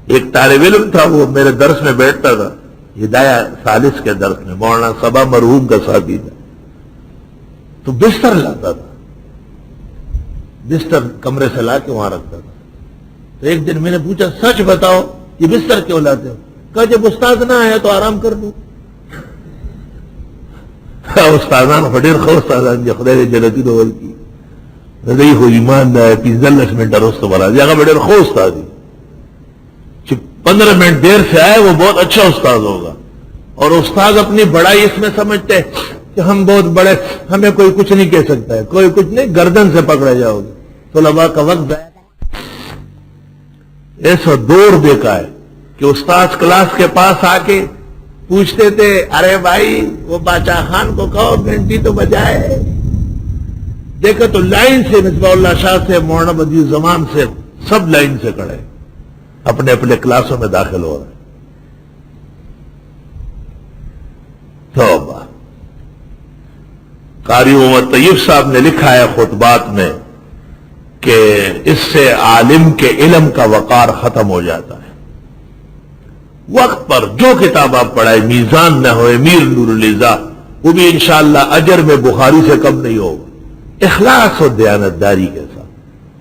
ایک طالب علم تھا، وہ میرے درس میں بیٹھتا تھا، ہدایہ ثالث کے درس میں، مولانا صبا مرحوم کا ساتھی تھا، تو بستر لاتا تھا، بستر کمرے سے لا کے وہاں رکھتا تھا۔ تو ایک دن میں نے پوچھا سچ بتاؤ یہ بستر کیوں لاتے ہو؟ کہا جب استاد نہ آیا تو آرام کر دوں۔ استادان خدیر خو استادان جو خدای جنتی ڈول کی ندی خو ایمان دا 15 منٹ رست والا جگہ بڑے خو استاد 15 منٹ دیر سے آئے وہ بہت اچھا استاد ہوگا، اور استاد اپنی بڑائی اس میں سمجھتے ہیں کہ ہم بہت بڑے، ہمیں کوئی کچھ نہیں کہہ سکتا ہے، کوئی کچھ نہیں، گردن سے پکڑے جاؤ گے۔ طلباء کا وقت ضائع ایسا دور دیکھا ہے کہ استاد کلاس کے پاس آ کے پوچھتے تھے ارے بھائی وہ باچا خان کو کہو گھنٹی تو بجائے۔ دیکھا تو لائن سے مصباح اللہ شاہ سے، مولانا بدیع الزمان سے، سب لائن سے کھڑے اپنے اپنے کلاسوں میں داخل ہو رہے ہیں۔ توبہ۔ قاری محمد طیب صاحب نے لکھا ہے خطبات میں کہ اس سے عالم کے علم کا وقار ختم ہو جاتا ہے۔ وقت پر جو کتاب آپ پڑھائے، میزان نہ ہوئے میر نور الزا، وہ بھی انشاءاللہ اجر میں بخاری سے کم نہیں ہوگا، اخلاص اور دیانتداری کے ساتھ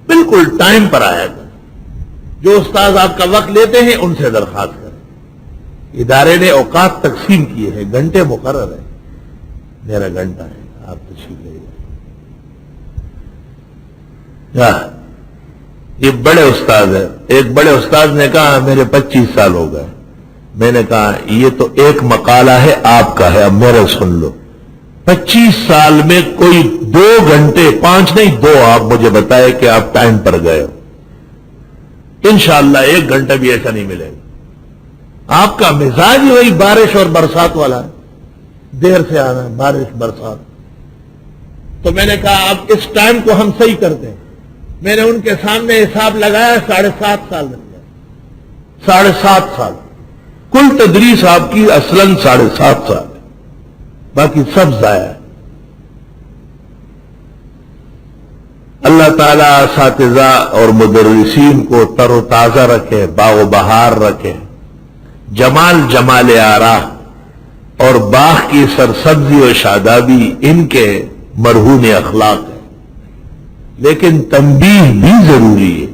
بالکل ٹائم پر آیا کریں۔ جو استاد آپ کا وقت لیتے ہیں ان سے درخواست کریں۔ ادارے نے اوقات تقسیم کیے ہیں، گھنٹے مقرر ہیں، میرا گھنٹہ ہے، آپ تشریف لے جائیں۔ یہ بڑے استاد ہیں، ایک بڑے استاد نے کہا میرے 25 سال ہو گئے۔ میں نے کہا یہ تو ایک مقالہ ہے آپ کا ہے، اب میرا سن لو۔ 25 سال میں کوئی 2 گھنٹے، 5 نہیں 2 آپ مجھے بتائے کہ آپ ٹائم پر گئے ہو۔ انشاءاللہ 1 گھنٹہ بھی ایسا نہیں ملے گا۔ آپ کا مزاج ہی وہی بارش اور برسات والا ہے، دیر سے آنا، بارش برسات۔ تو میں نے کہا اب اس ٹائم کو ہم صحیح کرتے ہیں۔ میں نے ان کے سامنے حساب لگایا، 7.5 سال لگ گیا، 7.5 سال۔ کل تدریس آپ کی اصلاً 7.5 سال ہے، باقی سب ضائع ہے۔ اللہ تعالیٰ اساتذہ اور مدرسین کو تر و تازہ رکھے، باغ و بہار رکھے، جمال آرا اور باغ کی سرسبزی و شادابی ان کے مرہون اخلاق ہے۔ لیکن تنبیہ بھی ضروری ہے